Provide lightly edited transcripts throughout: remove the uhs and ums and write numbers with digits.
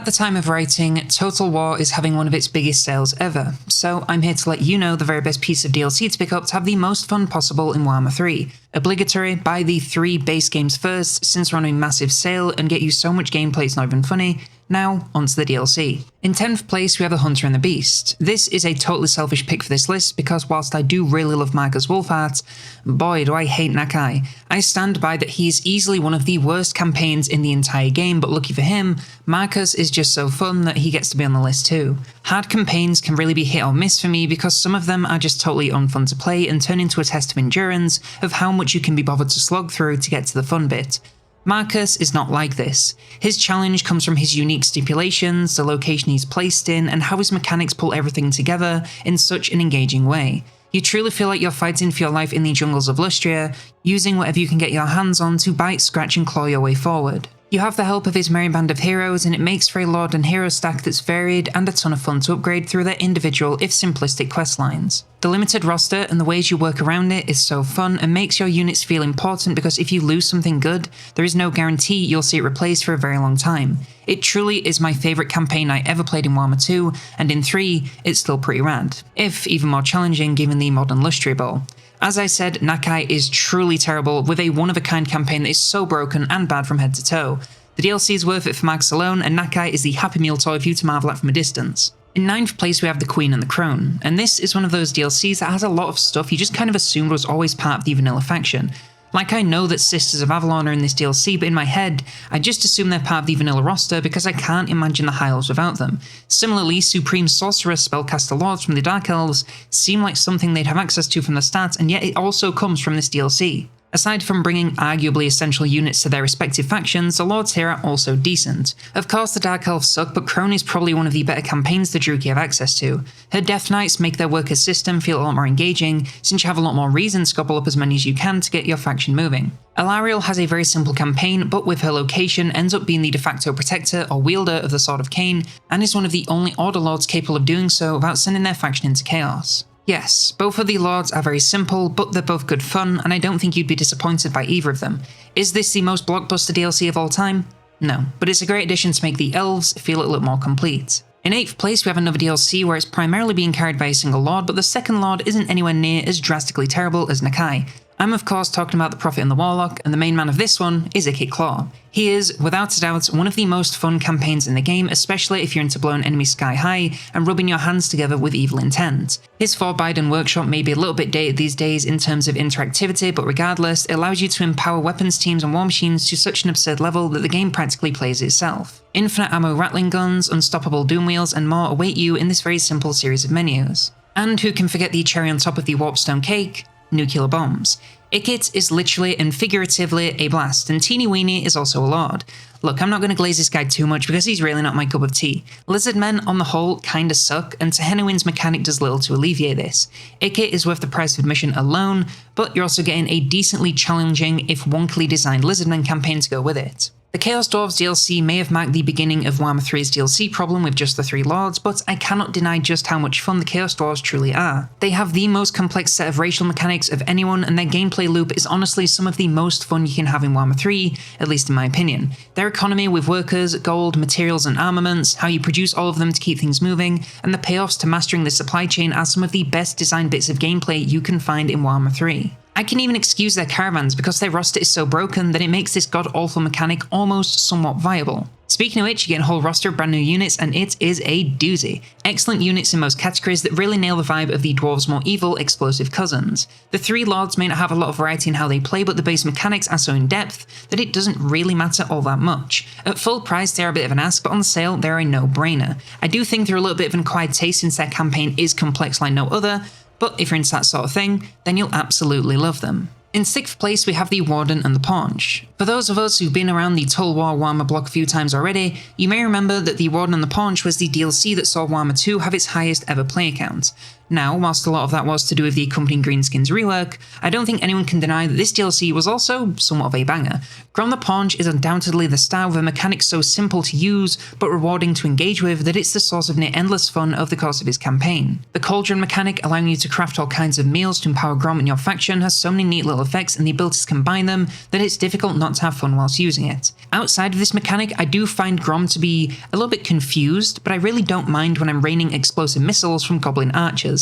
the time of writing, Total War is having one of its biggest sales ever, so I'm here to let you know the very best piece of DLC to pick up to have the most fun possible in Warhammer 3. Obligatory, buy the 3 base games first since we're on a massive sale and get you so much gameplay it's not even funny. Now, onto the DLC. In 10th place we have the Hunter and the Beast. This is a totally selfish pick for this list because whilst I do really love Marcus Wolfheart, boy do I hate Nakai. I stand by that he is easily one of the worst campaigns in the entire game, but lucky for him, Marcus is just so fun that he gets to be on the list too. Hard campaigns can really be hit or miss for me because some of them are just totally unfun to play and turn into a test of endurance of how much you can be bothered to slog through to get to the fun bit. Marcus is not like this. His challenge comes from his unique stipulations, the location he's placed in, and how his mechanics pull everything together in such an engaging way. You truly feel like you're fighting for your life in the jungles of Lustria, using whatever you can get your hands on to bite, scratch and claw your way forward. You have the help of his merry band of heroes, and it makes for a Lord and Hero stack that's varied and a ton of fun to upgrade through their individual, if simplistic, questlines. The limited roster and the ways you work around it is so fun and makes your units feel important because if you lose something good, there is no guarantee you'll see it replaced for a very long time. It truly is my favourite campaign I ever played in Warhammer 2, and in 3, it's still pretty rad, if even more challenging given the modern Lustria Bowl. As I said, Nakai is truly terrible, with a one-of-a-kind campaign that is so broken and bad from head to toe. The DLC is worth it for Marcus alone, and Nakai is the happy meal toy for you to marvel at from a distance. In 9th place we have the Queen and the Crone, and this is one of those DLCs that has a lot of stuff you just kind of assumed was always part of the vanilla faction. Like, I know that Sisters of Avalon are in this DLC, but in my head, I just assume they're part of the vanilla roster because I can't imagine the High Elves without them. Similarly, Supreme Sorceress Spellcaster Lords from the Dark Elves seem like something they'd have access to from the start, and yet it also comes from this DLC. Aside from bringing arguably essential units to their respective factions, the Lords here are also decent. Of course the Dark Elves suck, but Crone is probably one of the better campaigns the Druchii have access to. Her Death Knights make their workers' system feel a lot more engaging, since you have a lot more reason to gobble up as many as you can to get your faction moving. Alariel has a very simple campaign, but with her location ends up being the de facto protector or wielder of the Sword of Cain, and is one of the only Order Lords capable of doing so without sending their faction into chaos. Yes, both of the Lords are very simple, but they're both good fun, and I don't think you'd be disappointed by either of them. Is this the most blockbuster DLC of all time? No, but it's a great addition to make the Elves feel a little more complete. In 8th place we have another DLC where it's primarily being carried by a single Lord, but the second Lord isn't anywhere near as drastically terrible as Nakai. I'm of course talking about the Prophet and the Warlock, and the main man of this one is Ikit Claw. He is, without a doubt, one of the most fun campaigns in the game, especially if you're into blowing enemies sky high and rubbing your hands together with evil intent. His 4x workshop may be a little bit dated these days in terms of interactivity, but regardless, it allows you to empower weapons teams and war machines to such an absurd level that the game practically plays itself. Infinite ammo Ratling guns, unstoppable doom wheels and more await you in this very simple series of menus. And who can forget the cherry on top of the Warpstone cake? Nuclear bombs. Ikit is literally and figuratively a blast, and Teeny Weeny is also a Lord. Look, I'm not going to glaze this guy too much because he's really not my cup of tea. Lizardmen, on the whole, kinda suck, and Tehenuin's mechanic does little to alleviate this. Ikit is worth the price of admission alone, but you're also getting a decently challenging, if wonkily designed Lizardmen campaign to go with it. The Chaos Dwarves DLC may have marked the beginning of Warhammer 3's DLC problem with just the 3 Lords, but I cannot deny just how much fun the Chaos Dwarves truly are. They have the most complex set of racial mechanics of anyone, and their gameplay loop is honestly some of the most fun you can have in Warhammer 3, at least in my opinion. Their economy with workers, gold, materials and armaments, how you produce all of them to keep things moving, and the payoffs to mastering the supply chain are some of the best designed bits of gameplay you can find in Warhammer 3. I can even excuse their caravans because their roster is so broken that it makes this god-awful mechanic almost somewhat viable. Speaking of which, you get a whole roster of brand new units and it is a doozy. Excellent units in most categories that really nail the vibe of the dwarves' more evil, explosive cousins. The 3 Lords may not have a lot of variety in how they play, but the base mechanics are so in-depth that it doesn't really matter all that much. At full price they are a bit of an ask, but on sale they're a no-brainer. I do think they're a little bit of an acquired taste since their campaign is complex like no other, but if you're into that sort of thing, then you'll absolutely love them. In 6th place we have the Warden and the Paunch. For those of us who've been around the Total War Warhammer block a few times already, you may remember that the Warden and the Paunch was the DLC that saw Warhammer 2 have its highest ever player count. Now, whilst a lot of that was to do with the accompanying greenskins rework, I don't think anyone can deny that this DLC was also somewhat of a banger. Grom the Paunch is undoubtedly the star with a mechanic so simple to use, but rewarding to engage with that it's the source of near endless fun over the course of his campaign. The cauldron mechanic, allowing you to craft all kinds of meals to empower Grom and your faction, has so many neat little effects and the ability to combine them that it's difficult not to have fun whilst using it. Outside of this mechanic, I do find Grom to be a little bit confused, but I really don't mind when I'm raining explosive missiles from goblin archers.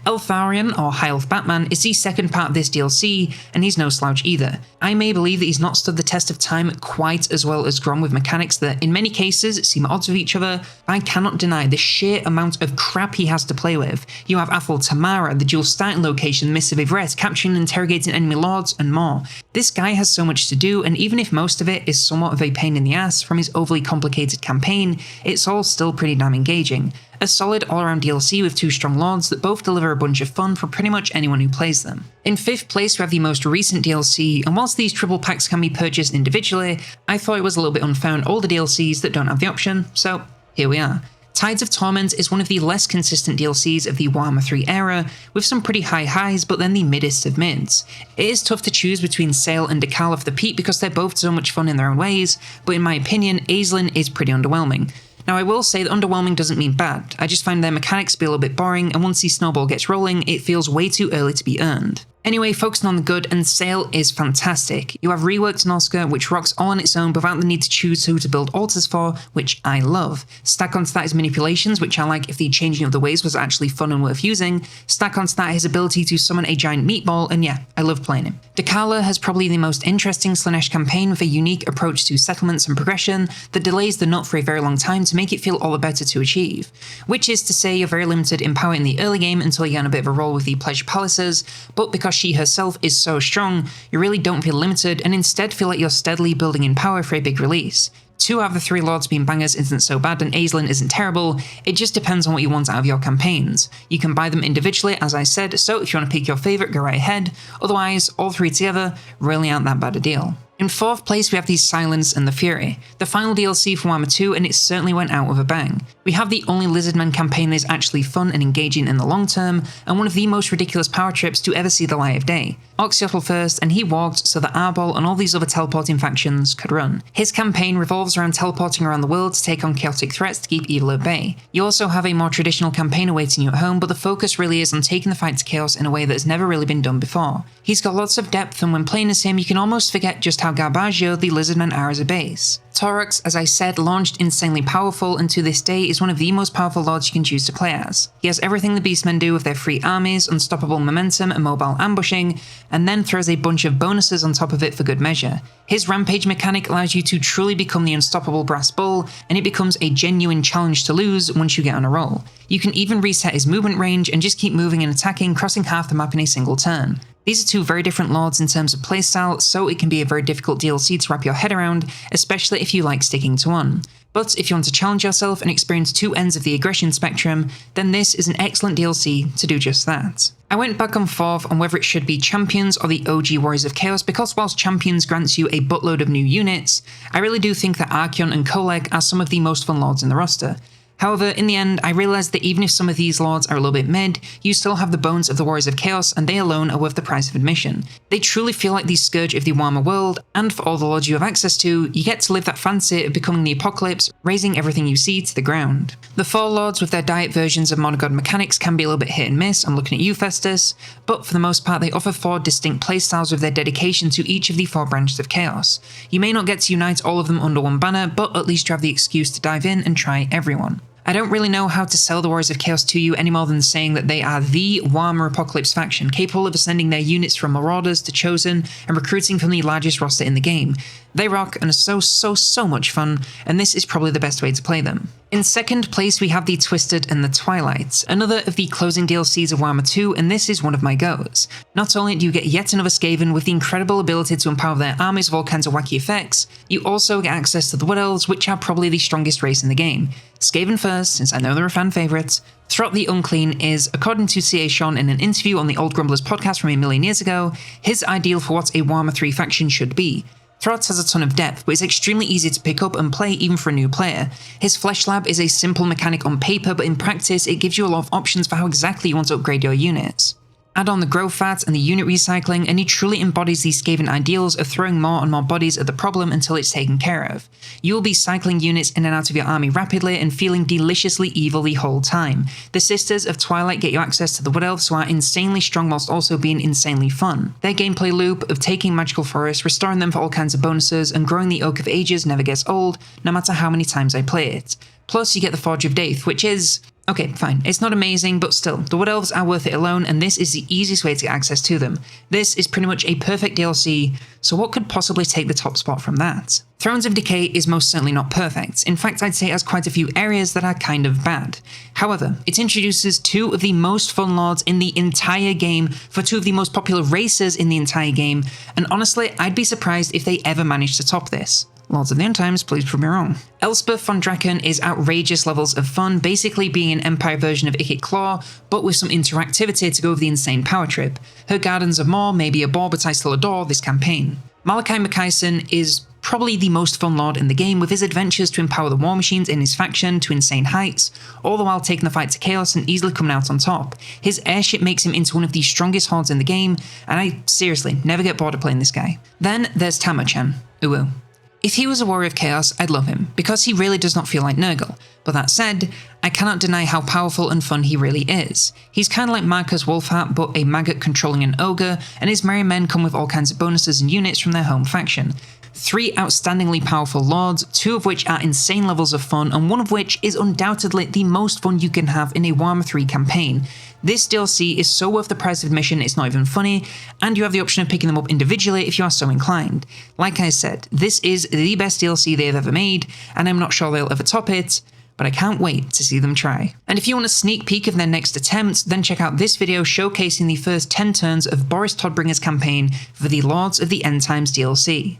Eltharion, or High Elf Batman, is the second part of this DLC, and he's no slouch either. I may believe that he's not stood the test of time quite as well as Grom with mechanics that, in many cases, seem at odds with each other, but I cannot deny the sheer amount of crap he has to play with. You have Athel Tamara, the dual starting location, Mists of Ivret, capturing and interrogating enemy lords, and more. This guy has so much to do, and even if most of it is somewhat of a pain in the ass from his overly complicated campaign, it's all still pretty damn engaging. A solid all-around DLC with two strong lords that both deliver a bunch of fun for pretty much anyone who plays them. In 5th place we have the most recent DLC, and whilst these triple packs can be purchased individually, I thought it was a little bit unfair on older DLCs that don't have the option, so here we are. Tides of Torment is one of the less consistent DLCs of the Warhammer 3 era, with some pretty high highs but then the middest of mids. It is tough to choose between Sail and Decal of the Peak because they're both so much fun in their own ways, but in my opinion, Aislinn is pretty underwhelming. Now I will say that underwhelming doesn't mean bad, I just find their mechanics to be a little bit boring, and once the snowball gets rolling, it feels way too early to be earned. Anyway, focusing on the good, and Sail is fantastic. You have reworked Noska, which rocks all on its own without the need to choose who to build altars for, which I love. Stack onto that his manipulations, which I like if the changing of the ways was actually fun and worth using. Stack onto that his ability to summon a giant meatball, and yeah, I love playing him. Dekala has probably the most interesting Slaanesh campaign with a unique approach to settlements and progression that delays the nut for a very long time to make it feel all the better to achieve. Which is to say you're very limited in power in the early game until you get on a bit of a roll with the Pleasure Palaces, but because she herself is so strong, you really don't feel limited and instead feel like you're steadily building in power for a big release. 2 out of the 3 lords being bangers isn't so bad and Aislinn isn't terrible, it just depends on what you want out of your campaigns. You can buy them individually as I said, so if you want to pick your favourite go right ahead, otherwise all 3 together really aren't that bad a deal. In 4th place we have the Silence and the Fury, the final DLC for Warhammer 2, and it certainly went out with a bang. We have the only Lizardman campaign that is actually fun and engaging in the long term, and one of the most ridiculous power trips to ever see the light of day. Oxyotl first, and he walked so that Arbol and all these other teleporting factions could run. His campaign revolves around teleporting around the world to take on chaotic threats to keep evil at bay. You also have a more traditional campaign awaiting you at home, but the focus really is on taking the fight to chaos in a way that has never really been done before. He's got lots of depth, and when playing as him you can almost forget just how garbaggio the Lizardmen are as a base. Torox, as I said, launched insanely powerful and to this day is one of the most powerful lords you can choose to play as. He has everything the Beastmen do with their free armies, unstoppable momentum and mobile ambushing, and then throws a bunch of bonuses on top of it for good measure. His rampage mechanic allows you to truly become the unstoppable brass bull, and it becomes a genuine challenge to lose once you get on a roll. You can even reset his movement range and just keep moving and attacking, crossing half the map in a single turn. These are 2 very different lords in terms of playstyle, so it can be a very difficult DLC to wrap your head around, especially if you like sticking to one. But if you want to challenge yourself and experience 2 ends of the aggression spectrum, then this is an excellent DLC to do just that. I went back and forth on whether it should be Champions or the OG Warriors of Chaos because whilst Champions grants you a buttload of new units, I really do think that Archeon and Kolek are some of the most fun lords in the roster. However, in the end, I realised that even if some of these lords are a little bit mid, you still have the bones of the Warriors of Chaos, and they alone are worth the price of admission. They truly feel like the scourge of the Warhammer world, and for all the lords you have access to, you get to live that fantasy of becoming the apocalypse, razing everything you see to the ground. The 4 lords with their diet versions of monogod mechanics can be a little bit hit and miss, I'm looking at you Festus, but for the most part they offer 4 distinct playstyles with their dedication to each of the 4 branches of Chaos. You may not get to unite all of them under one banner, but at least you have the excuse to dive in and try everyone. I don't really know how to sell the Warriors of Chaos to you any more than saying that they are the Warhammer Apocalypse faction, capable of ascending their units from Marauders to Chosen and recruiting from the largest roster in the game. They rock and are so much fun, and this is probably the best way to play them. In 2nd place we have the Twisted and the Twilight, another of the closing DLCs of Warhammer 2, and this is one of my goes. Not only do you get yet another Skaven with the incredible ability to empower their armies with all kinds of wacky effects, you also get access to the Wood Elves, which are probably the strongest race in the game. Skaven first, since I know they're a fan favourite. Throt the Unclean is, according to C.A. Sean in an interview on the Old Grumblers podcast from a million years ago, his ideal for what a Warhammer 3 faction should be. Throds has a ton of depth, but it's extremely easy to pick up and play even for a new player. His Flesh Lab is a simple mechanic on paper, but in practice it gives you a lot of options for how exactly you want to upgrade your units. Add on the growth fat and the unit recycling, and he truly embodies these Skaven ideals of throwing more and more bodies at the problem until it's taken care of. You will be cycling units in and out of your army rapidly and feeling deliciously evil the whole time. The Sisters of Twilight get you access to the Wood Elves, who are insanely strong whilst also being insanely fun. Their gameplay loop of taking magical forests, restoring them for all kinds of bonuses, and growing the Oak of Ages never gets old, no matter how many times I play it. Plus you get the Forge of Death, which is... okay, fine, it's not amazing, but still, the Wood Elves are worth it alone, and this is the easiest way to get access to them. This is pretty much a perfect DLC, so what could possibly take the top spot from that? Thrones of Decay is most certainly not perfect. In fact, I'd say it has quite a few areas that are kind of bad. However, it introduces two of the most fun lords in the entire game for two of the most popular races in the entire game, and honestly, I'd be surprised if they ever manage to top this. Lords of the End Times, please prove me wrong. Elspeth von Draken is outrageous levels of fun, basically being an Empire version of Ikit Claw, but with some interactivity to go with the insane power trip. Her Gardens of More may be a bore, but I still adore this campaign. Malachi Makaisen is probably the most fun lord in the game, with his adventures to empower the war machines in his faction to insane heights, all the while taking the fight to chaos and easily coming out on top. His airship makes him into one of the strongest hordes in the game, and I seriously never get bored of playing this guy. Then there's Tamo-chan. Uwu. If he was a Warrior of Chaos, I'd love him, because he really does not feel like Nurgle. But that said, I cannot deny how powerful and fun he really is. He's kinda like Marcus Wolfheart, but a maggot controlling an ogre, and his merry men come with all kinds of bonuses and units from their home faction. 3 outstandingly powerful lords, 2 of which are insane levels of fun, and 1 of which is undoubtedly the most fun you can have in a Warhammer 3 campaign. This DLC is so worth the price of admission it's not even funny, and you have the option of picking them up individually if you are so inclined. Like I said, this is the best DLC they've ever made, and I'm not sure they'll ever top it, but I can't wait to see them try. And if you want a sneak peek of their next attempt, then check out this video showcasing the first 10 turns of Boris Todbringer's campaign for the Lords of the End Times DLC.